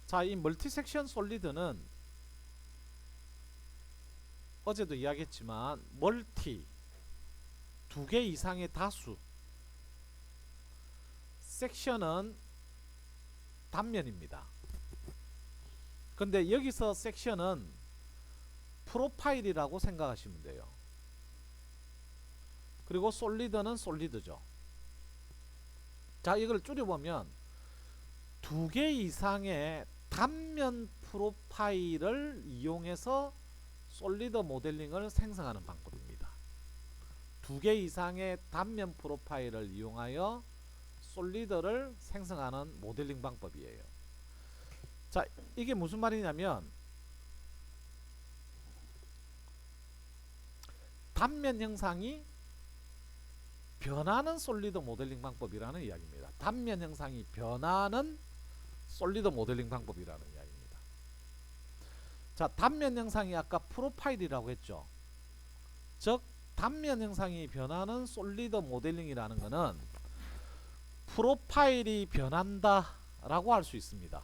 자, 이 멀티 섹션 솔리드는 어제도 이야기했지만 멀티 두 개 이상의 다수, 섹션은 단면입니다. 근데 여기서 섹션은 프로파일이라고 생각하시면 돼요. 그리고 솔리드는 솔리드죠. 자, 이걸 줄여보면 두 개 이상의 단면 프로파일을 이용해서 솔리드 모델링을 생성하는 방법입니다. 두 개 이상의 단면 프로파일을 이용하여 솔리드를 생성하는 모델링 방법이에요. 자, 이게 무슨 말이냐면 단면 형상이 변하는 솔리드 모델링 방법이라는 이야기입니다. 단면 형상이 변하는 솔리드 모델링 방법이라는 이야기입니다. 자, 단면 형상이 아까 프로파일이라고 했죠. 즉 단면 형상이 변하는 솔리드 모델링이라는 것은 프로파일이 변한다 라고 할 수 있습니다.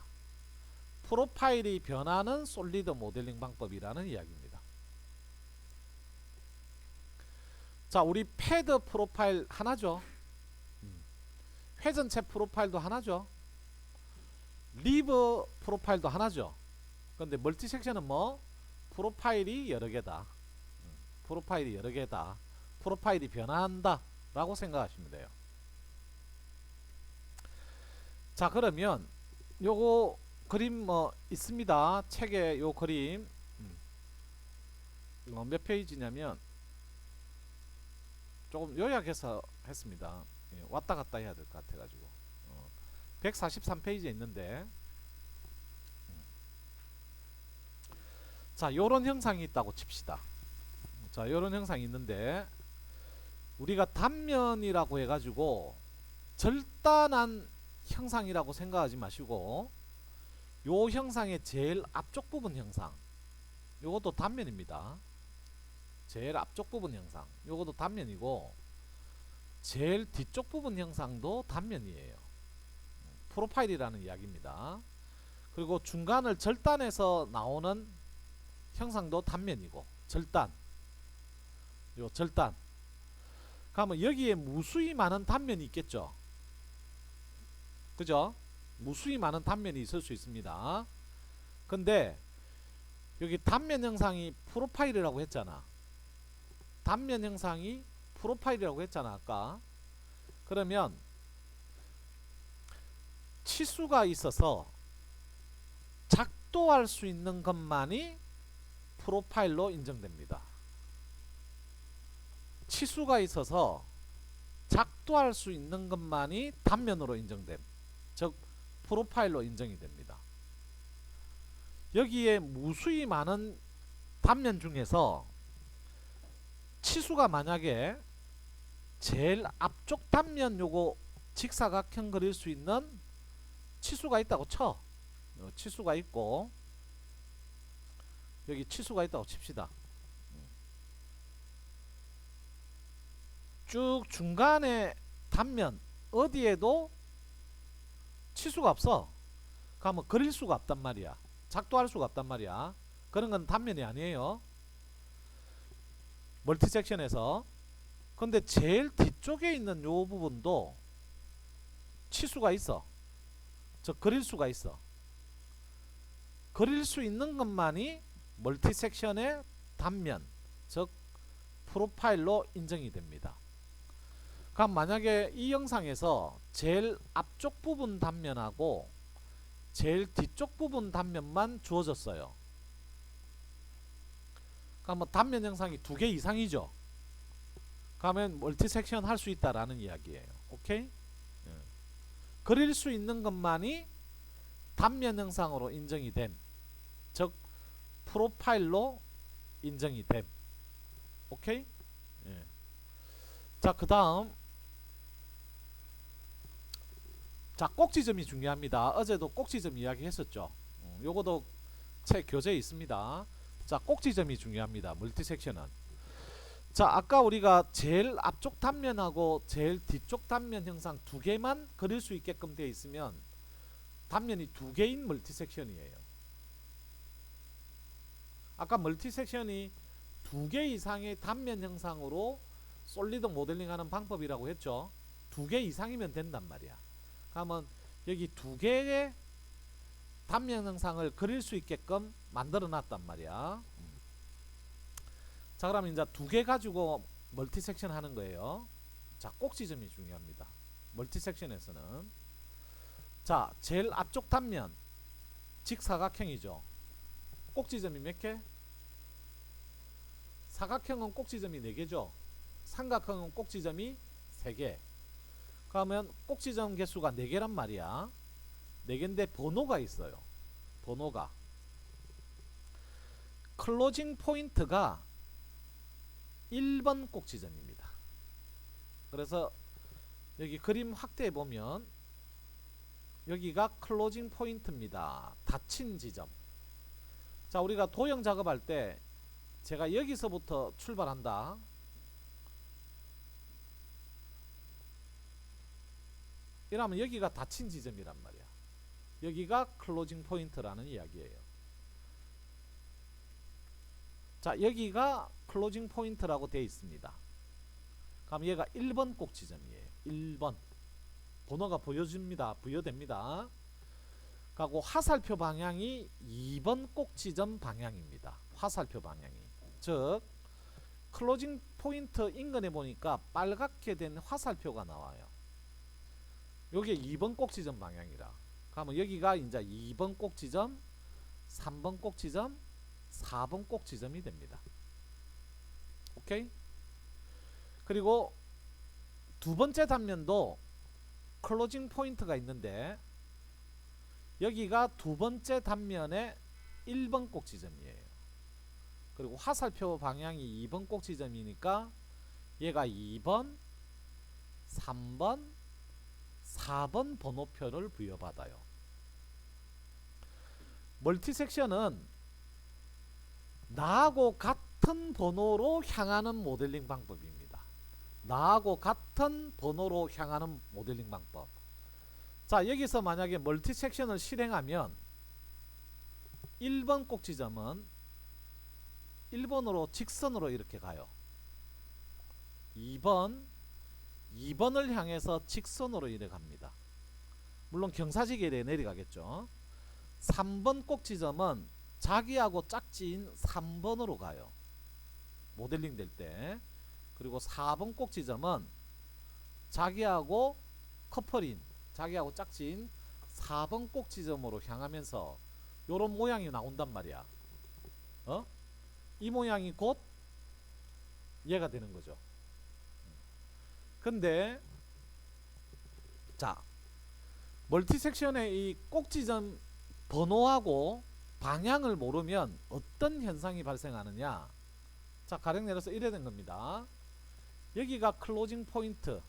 프로파일이 변하는 솔리드 모델링 방법이라는 이야기입니다. 자, 우리 패드 프로파일 하나죠. 회전체 프로파일도 하나죠. 리브 프로파일도 하나죠. 그런데 멀티 섹션은 뭐? 프로파일이 여러 개다. 프로파일이 여러 개다. 프로파일이 변한다 라고 생각하시면 돼요. 자, 그러면 요거 그림 뭐 있습니다. 책에 요 그림 몇 페이지냐면 조금 요약해서 했습니다. 왔다 갔다 해야 될 것 같아가지고 143페이지에 있는데, 자, 요런 형상이 있다고 칩시다. 자, 요런 형상이 있는데 우리가 단면이라고 해가지고 절단한 형상이라고 생각하지 마시고 요 형상의 제일 앞쪽 부분 형상, 요것도 단면입니다. 제일 앞쪽 부분 형상, 요것도 단면이고 제일 뒤쪽 부분 형상도 단면이에요. 프로파일이라는 이야기입니다. 그리고 중간을 절단해서 나오는 형상도 단면이고, 절단, 요 절단. 그러면 여기에 무수히 많은 단면이 있겠죠. 그죠? 무수히 많은 단면이 있을 수 있습니다. 근데 여기 단면 형상이 프로파일이라고 했잖아. 단면 형상이 프로파일이라고 했잖아 아까. 그러면 치수가 있어서 작도할 수 있는 것만이 프로파일로 인정됩니다. 치수가 있어서 작도할 수 있는 것만이 단면으로 인정됨. 즉 프로파일로 인정이 됩니다. 여기에 무수히 많은 단면 중에서 치수가 만약에 제일 앞쪽 단면 요거 직사각형 그릴 수 있는 치수가 있다고 쳐. 치수가 있고 여기 치수가 있다고 칩시다. 쭉 중간에 단면 어디에도 치수가 없어. 그러면 그릴 수가 없단 말이야. 작도할 수가 없단 말이야. 그런 건 단면이 아니에요. 멀티 섹션에서. 근데 제일 뒤쪽에 있는 요 부분도 치수가 있어. 즉 그릴 수가 있어. 그릴 수 있는 것만이 멀티 섹션의 단면, 즉 프로파일로 인정이 됩니다. 그럼 만약에 이 영상에서 제일 앞쪽 부분 단면하고 제일 뒤쪽 부분 단면만 주어졌어요. 그러면 단면 영상이 두 개 이상이죠. 그러면 멀티 섹션 할 수 있다라는 이야기예요. 오케이? 그릴 수 있는 것만이 단면 영상으로 인정이 됨. 즉 프로파일로 인정이 됨. 오케이? 자, 그 다음, 자, 꼭지점이 중요합니다. 어제도 꼭지점 이야기 했었죠. 요거도 책 교재에 있습니다. 자, 꼭지점이 중요합니다. 멀티 섹션은. 자, 아까 우리가 제일 앞쪽 단면하고 제일 뒤쪽 단면 형상 두 개만 그릴 수 있게끔 되어 있으면 단면이 두 개인 멀티 섹션이에요. 아까 멀티 섹션이 두 개 이상의 단면 형상으로 솔리드 모델링하는 방법이라고 했죠. 두 개 이상이면 된단 말이야. 그러면 여기 두 개의 단면 형상을 그릴 수 있게끔 만들어 놨단 말이야. 자, 그럼 이제 두 개 가지고 멀티 섹션 하는 거예요. 자, 꼭지점이 중요합니다. 멀티 섹션에서는. 자, 제일 앞쪽 단면 직사각형이죠. 꼭지점이 몇 개? 사각형은 꼭지점이 4개죠. 삼각형은 꼭지점이 3개. 그러면 꼭지점 개수가 4개란 말이야. 4개인데 번호가 있어요. 번호가. 클로징 포인트가 1번 꼭지점입니다. 그래서 여기 그림 확대해 보면 여기가 클로징 포인트입니다. 닫힌 지점. 자, 우리가 도형 작업할 때 제가 여기서부터 출발한다. 이러면 여기가 닫힌 지점이란 말이야. 여기가 클로징 포인트라는 이야기예요. 자, 여기가 클로징 포인트라고 되어 있습니다. 그럼 얘가 1번 꼭지점이에요. 1번. 번호가 보여집니다. 부여됩니다. 그리고 화살표 방향이 2번 꼭지점 방향입니다. 화살표 방향이. 즉 클로징 포인트 인근에 보니까 빨갛게 된 화살표가 나와요. 요게 2번 꼭지점 방향이라. 그러면 여기가 이제 2번 꼭지점, 3번 꼭지점, 4번 꼭지점이 됩니다. 오케이? 그리고 두 번째 단면도 클로징 포인트가 있는데 여기가 두 번째 단면의 1번 꼭지점이에요. 그리고 화살표 방향이 2번 꼭지점이니까 얘가 2번, 3번, 4번 번호표를 부여받아요. 멀티 섹션은 나하고 같은 번호로 향하는 모델링 방법입니다. 나하고 같은 번호로 향하는 모델링 방법. 자, 여기서 만약에 멀티 섹션을 실행하면 1번 꼭지점은 1번으로 직선으로 이렇게 가요. 2번을 향해서 직선으로 이렇게 갑니다. 물론 경사지게 내려가겠죠. 3번 꼭지점은 자기하고 짝지인 3번으로 가요. 모델링 될 때. 그리고 4번 꼭지점은 자기하고 커플인, 자기하고 짝지인 4번 꼭지점으로 향하면서 요런 모양이 나온단 말이야. 이 모양이 곧 얘가 되는 거죠. 근데 자, 멀티 섹션의 이 꼭지점 번호하고 방향을 모르면 어떤 현상이 발생하느냐. 자, 가령 내려서 이래 된 겁니다. 여기가 클로징 포인트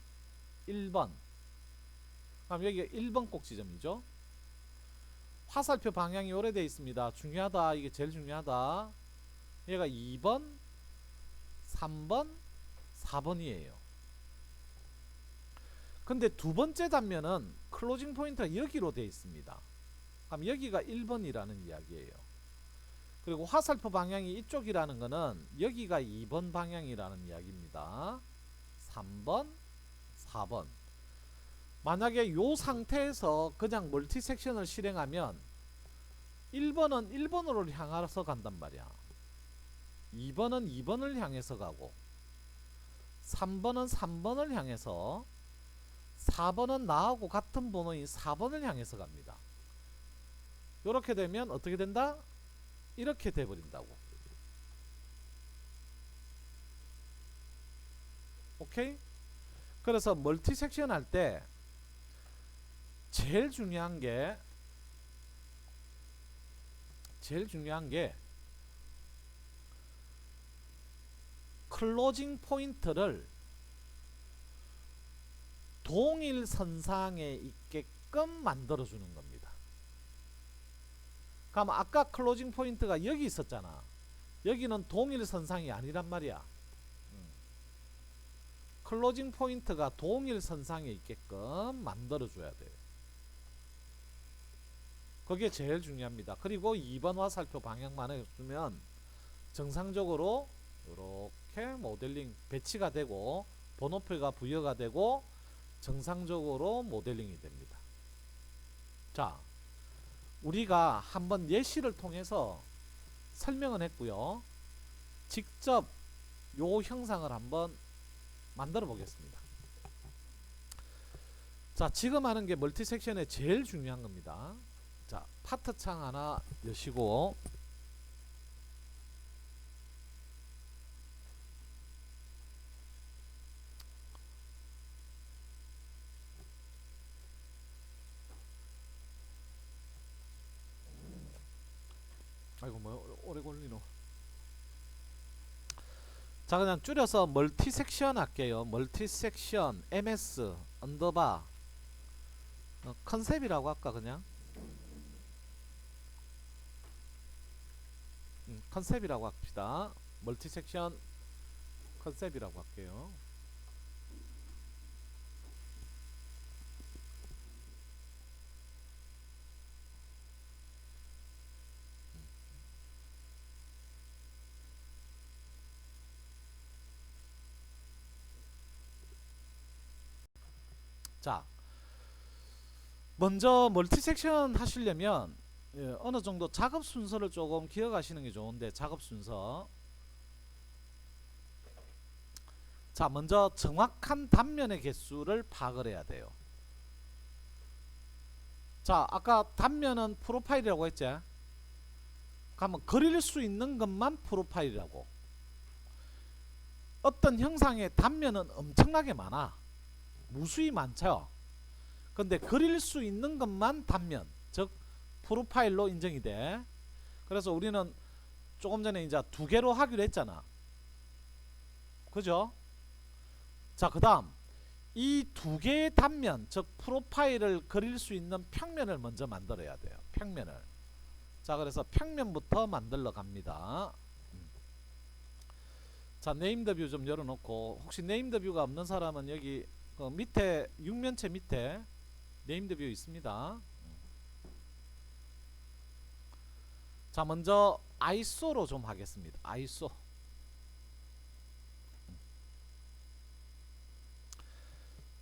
1번. 그럼 여기가 1번 꼭지점이죠. 화살표 방향이 오래되어 있습니다. 중요하다. 이게 제일 중요하다. 얘가 2번, 3번, 4번이에요. 근데 두 번째 단면은 클로징 포인트가 여기로 되어 있습니다. 그럼 여기가 1번이라는 이야기예요. 그리고 화살표 방향이 이쪽이라는 거는 여기가 2번 방향이라는 이야기입니다. 3번, 4번. 만약에 요 상태에서 그냥 멀티 섹션을 실행하면 1번은 1번으로 향해서 간단 말이야. 2번은 2번을 향해서 가고 3번은 3번을 향해서 4번은 나하고 같은 번호인 4번을 향해서 갑니다. 이렇게 되면 어떻게 된다? 이렇게 돼버린다고. 오케이? 그래서 멀티 섹션 할 때 제일 중요한 게 클로징 포인트를 동일 선상에 있게끔 만들어주는 겁니다. 그럼 아까 클로징 포인트가 여기 있었잖아. 여기는 동일 선상이 아니란 말이야. 클로징 포인트가 동일 선상에 있게끔 만들어줘야 돼요. 그게 제일 중요합니다. 그리고 2번 화살표 방향만 해주면 정상적으로 이렇게 모델링 배치가 되고 번호표가 부여가 되고 정상적으로 모델링이 됩니다. 자, 우리가 한번 예시를 통해서 설명을 했고요. 직접 요 형상을 한번 만들어 보겠습니다. 자, 지금 하는 게 멀티 섹션의 제일 중요한 겁니다. 자, 파트 창 하나 여시고 아이고 뭐 오래 걸리노. 자, 그냥 줄여서 멀티 섹션 할게요. 멀티 섹션 ms 언더바 컨셉이라고 할까 그냥 컨셉이라고 합시다. 멀티 섹션 컨셉이라고 할게요. 자, 먼저 멀티 섹션 하시려면 어느 정도 작업 순서를 조금 기억하시는 게 좋은데, 작업 순서. 자, 먼저 정확한 단면의 개수를 파악을 해야 돼요. 자, 아까 단면은 프로파일이라고 했지? 그러면 그릴 수 있는 것만 프로파일이라고. 어떤 형상의 단면은 엄청나게 많아. 무수히 많죠. 근데 그릴 수 있는 것만 단면, 즉 프로파일로 인정이 돼. 그래서 우리는 조금 전에 이제 두 개로 하기로 했잖아. 그죠? 자, 그 다음 이 두 개의 단면, 즉 프로파일을 그릴 수 있는 평면을 먼저 만들어야 돼요. 평면을. 자, 그래서 평면부터 만들러 갑니다. 자, 네임드 뷰 좀 열어놓고, 혹시 네임드 뷰가 없는 사람은 여기 밑에 육면체 밑에 네임드 뷰 있습니다. 자, 먼저 아이소로 좀 하겠습니다. 아이소.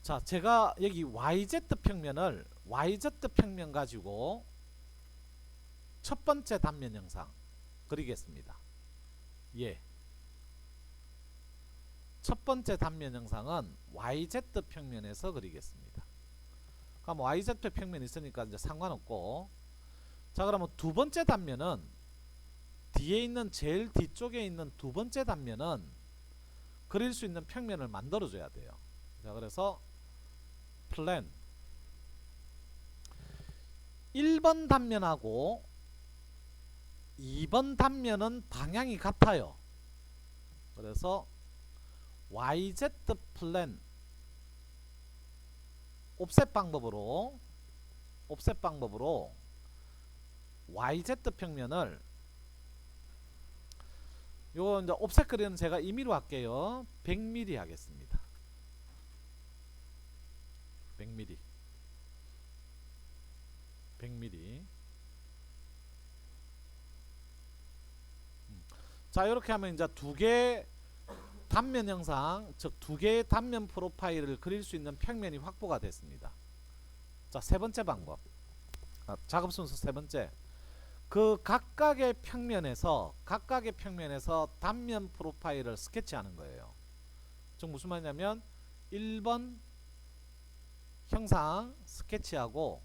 자, 제가 여기 YZ 평면 가지고 첫 번째 단면 영상 그리겠습니다. 예. 첫 번째 단면 영상은 YZ 평면에서 그리겠습니다. 그럼 YZ 평면 있으니까 이제 상관없고, 자, 그러면 두 번째 단면은 뒤에 있는 제일 뒤쪽에 있는 두 번째 단면은 그릴 수 있는 평면을 만들어 줘야 돼요. 자, 그래서 플랜 1번 단면하고 2번 단면은 방향이 같아요. 그래서 YZ 플랜 옵셋 방법으로 YZ 평면을, 요거 이제 옵셋 그리는 제가 임의로 할게요. 100mm 하겠습니다. 100mm. 자, 이렇게 하면 이제 두 개 단면 영상, 즉 두 개의 단면 프로파일을 그릴 수 있는 평면이 확보가 됐습니다. 자, 세 번째 방법. 작업 순서 세 번째. 그 각각의 평면에서 단면 프로파일을 스케치하는 거예요. 즉 무슨 말이냐면 1번 형상 스케치하고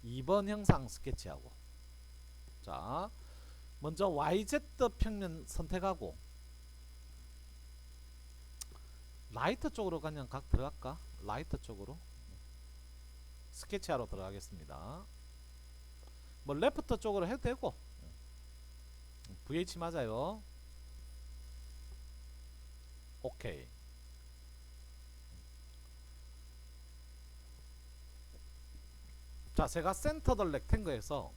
2번 형상 스케치하고. 자, 먼저 YZ 평면 선택하고 라이트 쪽으로 그냥 각 들어갈까? 라이트 쪽으로 스케치하러 들어가겠습니다. 뭐 레프트 쪽으로 해도 되고, VH 맞아요. 오케이. 자, 제가 센터 더 렉탱글에서,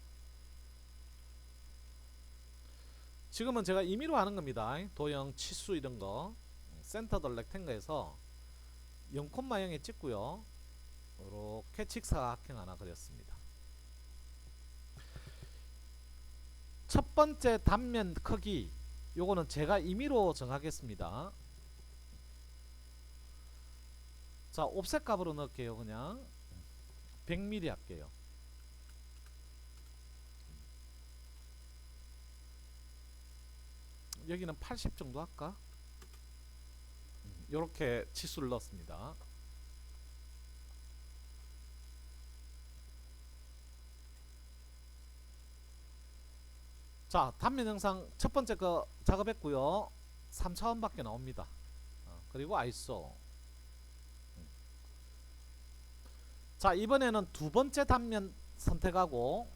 지금은 제가 임의로 하는 겁니다. 도형, 치수 이런 거. 센터 더 렉탱글에서 0,0에 찍고요. 이렇게 직사각형 하나 그렸습니다. 첫 번째 단면 크기 요거는 제가 임의로 정하겠습니다. 자, 옵셋 값으로 넣을게요. 그냥 100mm 할게요. 여기는 80 정도 할까? 요렇게 치수를 넣습니다. 자, 단면 영상 첫 번째 거 작업했고요. 3차원 밖에 나옵니다. 그리고 아이소. 자, 이번에는 두 번째 단면 선택하고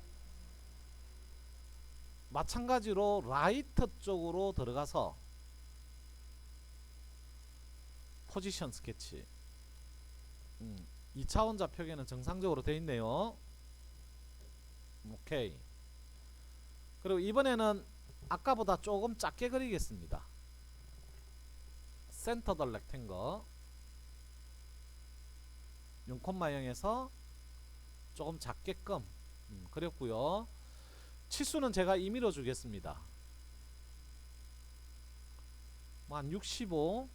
마찬가지로 라이트 쪽으로 들어가서 포지션 스케치. 2차원자 표기는 정상적으로 되어 있네요. 오케이. 그리고 이번에는 아까보다 조금 작게 그리겠습니다. 센터 더 렉탱거 0,0에서 조금 작게끔 그렸고요. 치수는 제가 임의로 주겠습니다. 뭐 한 65,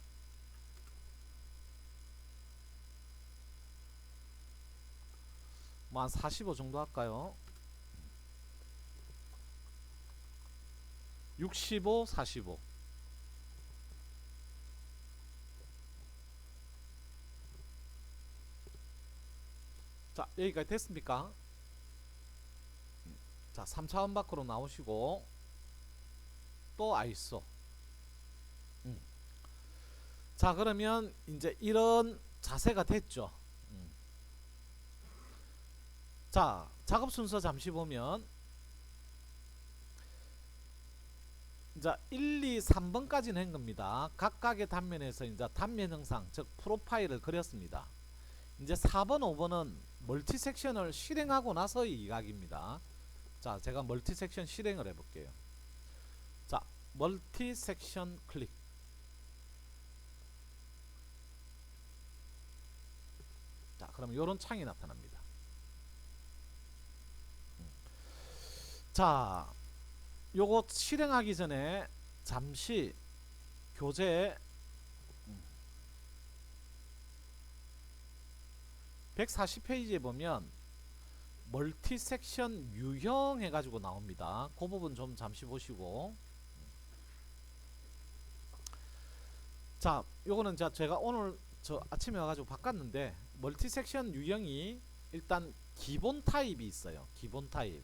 뭐 한 45 정도 할까요? 65, 45. 자, 여기까지 됐습니까? 자, 3차원 밖으로 나오시고 또 아이소. 자, 그러면 이제 이런 자세가 됐죠. 자, 작업 순서 잠시 보면 이제 1, 2, 3번까지는 한 겁니다. 각각의 단면에서 이제 단면 형상, 즉 프로파일을 그렸습니다. 이제 4번, 5번은 멀티 섹션을 실행하고 나서 이 이각입니다. 자, 제가 멀티 섹션 실행을 해볼게요. 자, 멀티 섹션 클릭. 자, 그러면 이런 창이 나타납니다. 자, 요거 실행하기 전에 잠시 교재 140페이지에 보면 멀티 섹션 유형 해가지고 나옵니다. 그 부분 좀 잠시 보시고. 자, 요거는 제가 오늘 아침에 와가지고 바꿨는데 멀티 섹션 유형이 일단 기본 타입이 있어요. 기본 타입.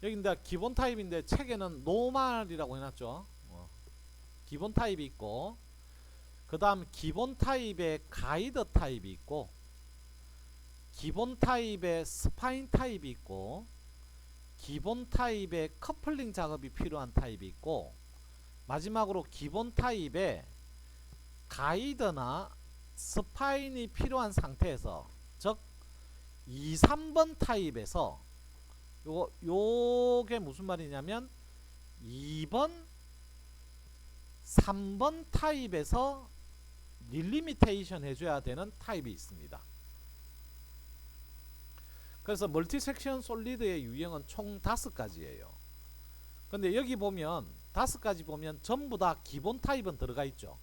여기 이제 기본 타입인데 책에는 노멀이라고 해놨죠. 기본 타입이 있고, 그 다음 기본 타입의 가이드 타입이 있고, 기본 타입의 스파인 타입이 있고, 기본 타입의 커플링 작업이 필요한 타입이 있고, 마지막으로 기본 타입의 가이드나 스파인이 필요한 상태에서, 즉 2, 3번 타입에서 요게 무슨 말이냐면 2번, 3번 타입에서 릴리미테이션 해줘야 되는 타입이 있습니다. 그래서 멀티 섹션 솔리드의 유형은 총 5가지예요. 근데 여기 보면 5가지 보면 전부 다 기본 타입은 들어가 있죠.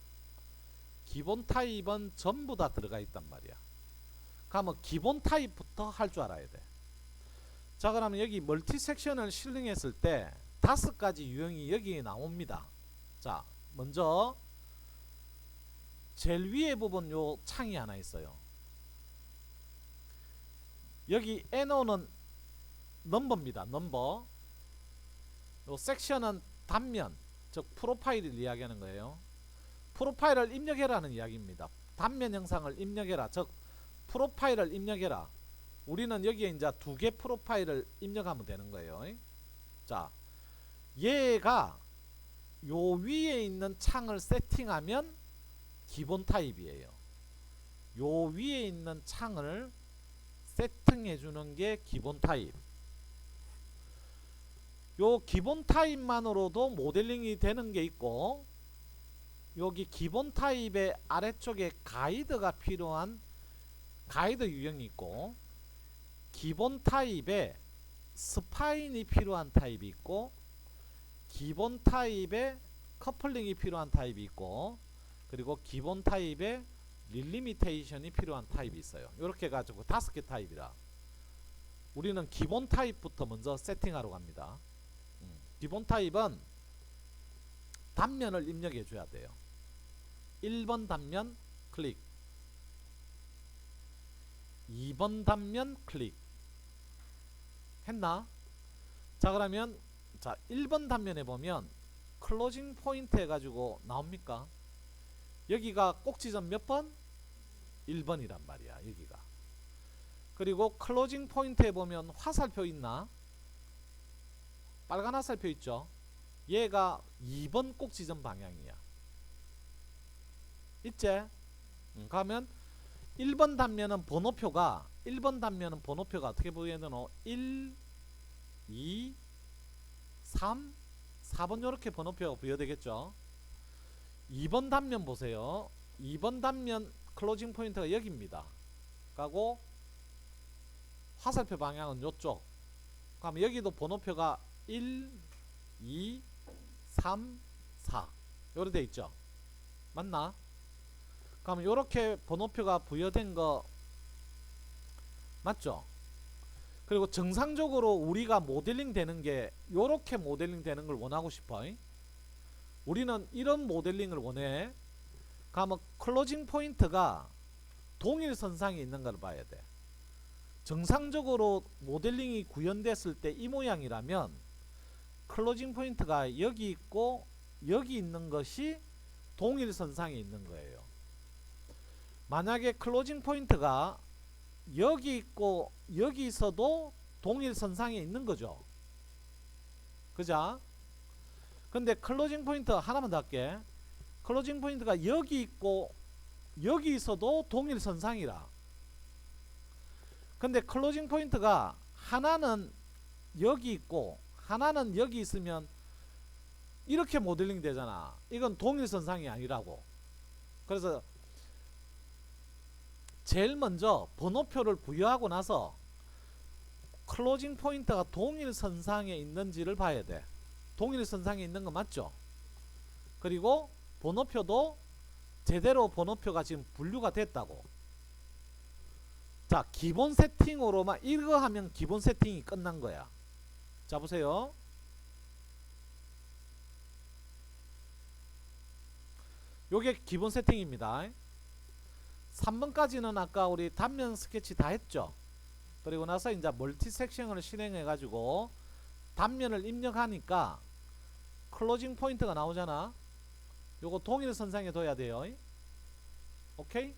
기본 타입은 전부 다 들어가 있단 말이야. 그러면 기본 타입부터 할 줄 알아야 돼. 자, 그러면 여기 멀티 섹션을 실행했을 때 5가지 유형이 여기에 나옵니다. 자, 먼저 제일 위에 부분 요 창이 하나 있어요. 여기 N5는 넘버입니다. 넘버. 요 섹션은 단면, 즉 프로파일을 이야기하는 거예요. 프로파일을 입력해라는 이야기입니다. 단면 형상을 입력해라. 즉 프로파일을 입력해라. 우리는 여기에 이제 2개 프로파일을 입력하면 되는 거예요. 자, 얘가 요 위에 있는 창을 세팅하면 기본 타입이에요. 요 위에 있는 창을 세팅해 주는 게 기본 타입. 요 기본 타입만으로도 모델링이 되는 게 있고, 여기 기본 타입의 아래쪽에 가이드가 필요한 가이드 유형이 있고, 기본 타입에 스파인이 필요한 타입이 있고, 기본 타입의 커플링이 필요한 타입이 있고, 그리고 기본 타입의 릴리미테이션이 필요한 타입이 있어요. 이렇게 해가지고 5개 타입이라 우리는 기본 타입부터 먼저 세팅하러 갑니다. 기본 타입은 단면을 입력해 줘야 돼요. 1번 단면 클릭, 2번 단면 클릭 했나? 자, 그러면 자 1번 단면에 보면 클로징 포인트 해가지고 나옵니까? 여기가 꼭지점 몇 번? 1번이란 말이야, 여기가. 그리고 클로징 포인트에 보면 화살표 있나? 빨간 화살표 있죠? 얘가 2번 꼭지점 방향이야. 있지? 그러면 1번 단면은 번호표가 어떻게 보여야 되노? 1, 2, 3, 4번 이렇게 번호표가 부여되겠죠. 2번 단면 보세요. 2번 단면 클로징 포인트가 여기입니다. 가고 화살표 방향은 요쪽. 그럼 여기도 번호표가 1, 2, 3, 4 요렇게 돼 있죠. 맞나? 그럼 요렇게 번호표가 부여된 거 맞죠? 그리고 정상적으로 우리가 모델링 되는 게 요렇게 모델링 되는 걸 원하고 싶어. 우리는 이런 모델링을 원해. 그러면 클로징 포인트가 동일선상에 있는 걸 봐야 돼. 정상적으로 모델링이 구현됐을 때 이 모양이라면 클로징 포인트가 여기 있고 여기 있는 것이 동일선상에 있는 거예요. 만약에 클로징 포인트가 여기 있고 여기 있어도 동일선상에 있는 거죠. 그죠? 근데 클로징 포인트 하나만 더 할게. 클로징 포인트가 여기 있고 여기 있어도 동일선상이라. 근데 클로징 포인트가 하나는 여기 있고 하나는 여기 있으면 이렇게 모델링 되잖아. 이건 동일선상이 아니라고. 그래서 제일 먼저 번호표를 부여하고 나서 클로징 포인트가 동일선상에 있는지를 봐야 돼. 동일선상에 있는 거 맞죠? 그리고 번호표도 제대로 번호표가 지금 분류가 됐다고. 자, 기본 세팅으로만 이거 하면 기본 세팅이 끝난 거야. 자, 보세요. 요게 기본 세팅입니다. 3번까지는 아까 우리 단면 스케치 다 했죠. 그리고 나서 이제 멀티 섹션을 실행해 가지고 단면을 입력하니까 클로징 포인트가 나오잖아. 요거 동일선상에 둬야 돼요. 오케이?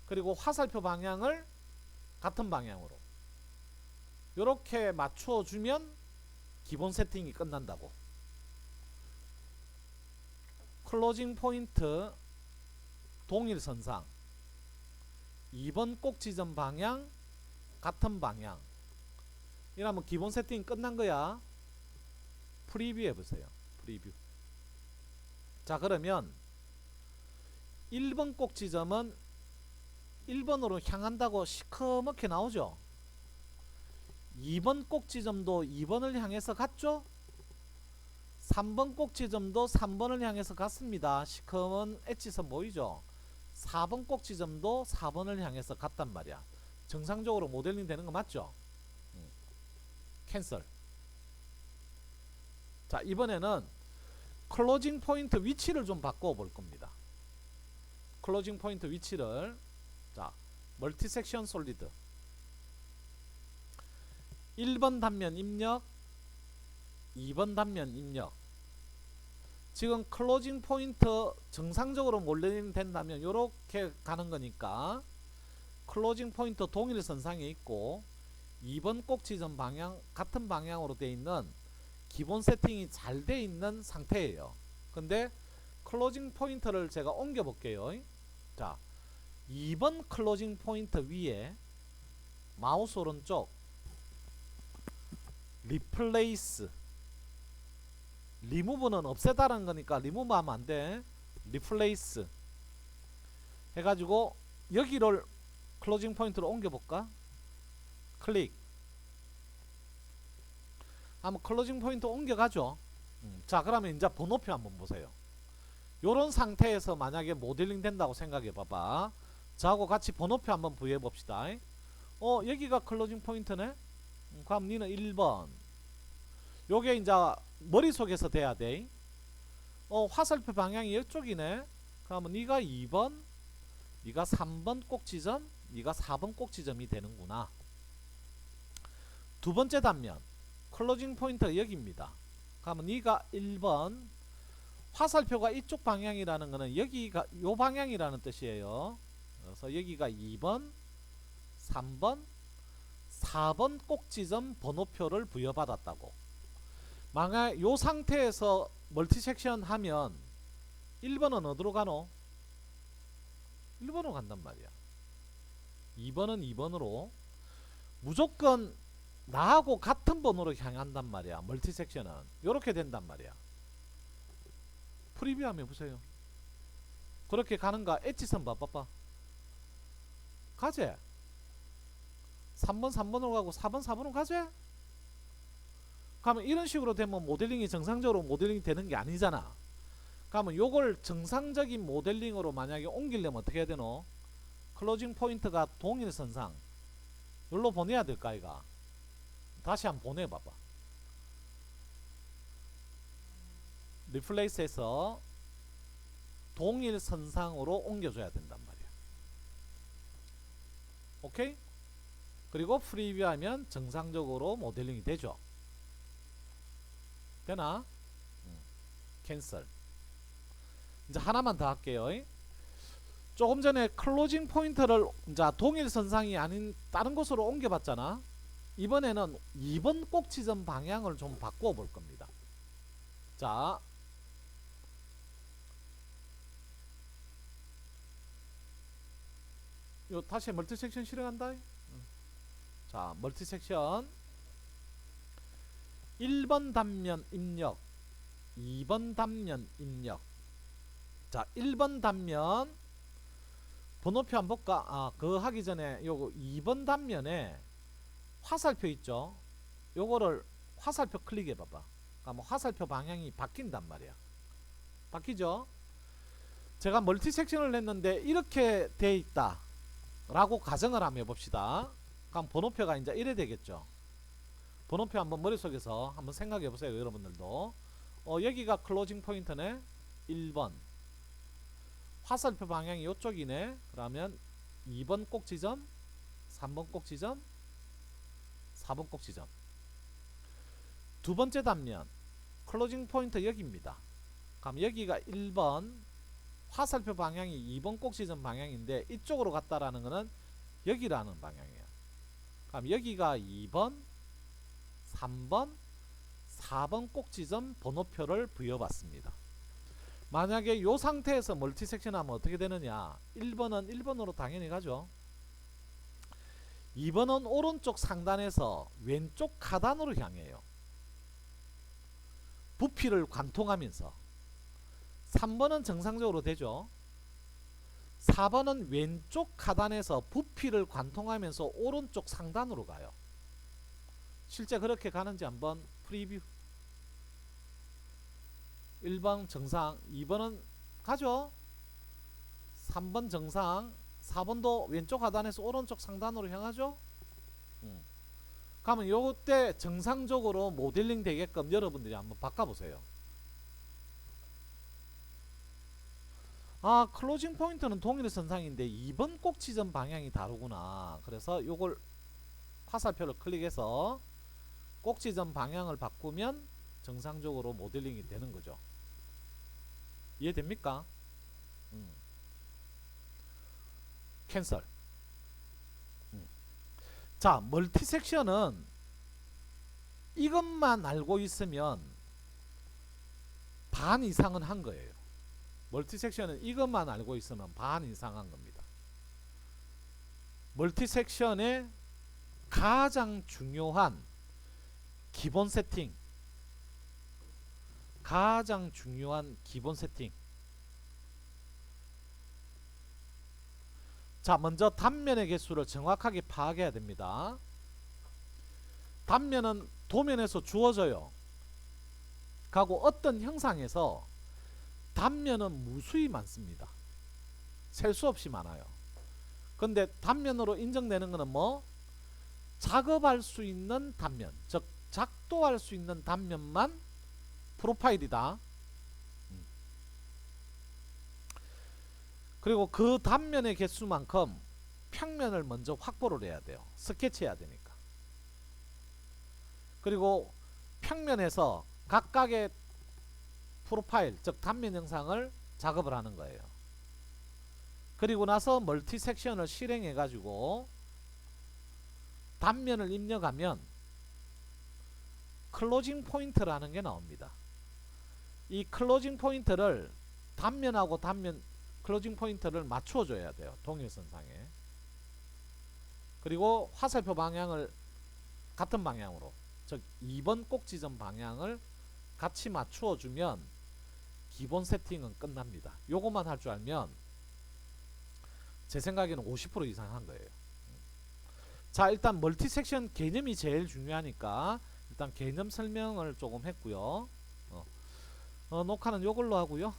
그리고 화살표 방향을 같은 방향으로 요렇게 맞춰 주면 기본 세팅이 끝난다고. 클로징 포인트 동일선상 2번 꼭지점 방향 같은 방향 이러면 기본 세팅 끝난 거야. 프리뷰 해보세요. 프리뷰. 자, 그러면 1번 꼭지점은 1번으로 향한다고 시커멓게 나오죠. 2번 꼭지점도 2번을 향해서 갔죠. 3번 꼭지점도 3번을 향해서 갔습니다. 시커먼 엣지선 보이죠. 4번 꼭지점도 4번을 향해서 갔단 말이야. 정상적으로 모델링 되는 거 맞죠? 캔슬. 자, 이번에는 클로징 포인트 위치를 좀 바꿔 볼 겁니다. 클로징 포인트 위치를 자, 멀티 섹션 솔리드 1번 단면 입력, 2번 단면 입력. 지금 클로징 포인트 정상적으로 모델링 된다면 이렇게 가는 거니까 클로징 포인트 동일선상에 있고 2번 꼭지점 방향 같은 방향으로 되어 있는 기본 세팅이 잘 되어 있는 상태예요. 근데 클로징 포인트를 제가 옮겨 볼게요. 자, 2번 클로징 포인트 위에 마우스 오른쪽 리플레이스, 리무브는 없애다라는 거니까 리무브 하면 안 돼. 리플레이스 해가지고 여기를 클로징 포인트로 옮겨볼까? 클릭 하면 클로징 포인트 옮겨가죠. 자, 그러면 이제 번호표 한번 보세요. 요런 상태에서 만약에 모델링 된다고 생각해 봐봐. 저하고 같이 번호표 한번 부여해 봅시다. 여기가 클로징 포인트네. 그럼 니는 1번. 요게 이제 머릿속에서 돼야 돼. 화살표 방향이 이쪽이네. 그러면 니가 2번, 니가 3번 꼭지점, 니가 4번 꼭지점이 되는구나. 두 번째 단면. 클로징 포인트가 여기입니다. 그러면 니가 1번, 화살표가 이쪽 방향이라는 거는 여기가 요 방향이라는 뜻이에요. 그래서 여기가 2번, 3번, 4번 꼭지점 번호표를 부여받았다고. 만약 요 상태에서 멀티섹션 하면 1번은 어디로 가노? 1번으로 간단 말이야. 2번은 2번으로 무조건 나하고 같은 번호로 향한단 말이야. 멀티섹션은 요렇게 된단 말이야. 프리뷰 한번 해보세요. 그렇게 가는가? 엣지선 봐봐. 가재? 3번 3번으로 가고 4번 4번으로 가재? 그러면 이런 식으로 되면 모델링이 정상적으로 모델링이 되는 게 아니잖아. 그러면 요걸 정상적인 모델링으로 만약에 옮기려면 어떻게 해야 되노? 클로징 포인트가 동일선상 여기로 보내야 될까 이가? 다시 한번 보내봐봐. 리플레이스해서 동일선상으로 옮겨줘야 된단 말이야. 오케이? 그리고 프리뷰 하면 정상적으로 모델링이 되죠. 되나? 캔슬. 이제 하나만 더 할게요. 조금 전에 클로징 포인트를 이제 동일선상이 아닌 다른 곳으로 옮겨봤잖아. 이번에는 2번 꼭지점 방향을 좀 바꾸어 볼 겁니다. 자, 요 다시 멀티섹션 실행한다. 자, 멀티섹션 1번 단면 입력, 2번 단면 입력. 자, 1번 단면 번호표 한번 볼까? 그거 하기 전에 요거 2번 단면에 화살표 있죠? 요거를 화살표 클릭해 봐봐. 그러면 화살표 방향이 바뀐단 말이야. 바뀌죠? 제가 멀티섹션을 했는데 이렇게 돼 있다 라고 가정을 한번 해봅시다. 그럼 번호표가 이제 이래 되겠죠. 번호표 한번 머릿속에서 한번 생각해 보세요. 여러분들도 여기가 클로징 포인트네. 1번 화살표 방향이 이쪽이네. 그러면 2번 꼭지점, 3번 꼭지점, 4번 꼭지점. 두 번째 단면 클로징 포인트 여기입니다. 그럼 여기가 1번 화살표 방향이 2번 꼭지점 방향인데 이쪽으로 갔다라는 거는 여기라는 방향이에요. 그럼 여기가 2번, 3번, 4번 꼭지점 번호표를 부여받습니다. 만약에 이 상태에서 멀티섹션 하면 어떻게 되느냐? 1번은 1번으로 당연히 가죠. 2번은 오른쪽 상단에서 왼쪽 하단으로 향해요. 부피를 관통하면서. 3번은 정상적으로 되죠. 4번은 왼쪽 하단에서 부피를 관통하면서 오른쪽 상단으로 가요. 실제 그렇게 가는지 한번 프리뷰. 1번 정상, 2번은 가죠. 3번 정상, 4번도 왼쪽 하단에서 오른쪽 상단으로 향하죠. 그러면 요때 정상적으로 모델링 되게끔 여러분들이 한번 바꿔보세요. 클로징 포인트는 동일선상인데 2번 꼭지점 방향이 다르구나. 그래서 요걸 화살표를 클릭해서 꼭지점 방향을 바꾸면 정상적으로 모델링이 되는 거죠. 이해됩니까? 캔슬. 자, 멀티섹션은 이것만 알고 있으면 반 이상은 한 거예요. 멀티섹션은 이것만 알고 있으면 반 이상 한 겁니다. 멀티섹션의 가장 중요한 기본 세팅, 가장 중요한 기본 세팅. 자, 먼저 단면의 개수를 정확하게 파악해야 됩니다. 단면은 도면에서 주어져요. 가고 어떤 형상에서 단면은 무수히 많습니다. 셀 수 없이 많아요. 근데 단면으로 인정되는 거는 뭐? 작업할 수 있는 단면, 즉 작동할 수 있는 단면만 프로파일이다. 그리고 그 단면의 개수만큼 평면을 먼저 확보를 해야 돼요. 스케치해야 되니까. 그리고 평면에서 각각의 프로파일, 즉 단면 형상을 작업을 하는 거예요. 그리고 나서 멀티 섹션을 실행해 가지고 단면을 입력하면 클로징 포인트라는 게 나옵니다. 이 클로징 포인트를 단면하고 단면 클로징 포인트를 맞춰 줘야 돼요. 동일선상에. 그리고 화살표 방향을 같은 방향으로, 즉 2번 꼭지점 방향을 같이 맞추어 주면 기본 세팅은 끝납니다. 요것만 할 줄 알면 제 생각에는 50% 이상 한 거예요. 자, 일단 멀티 섹션 개념이 제일 중요하니까 일단 개념 설명을 조금 했고요. 녹화는 요걸로 하고요.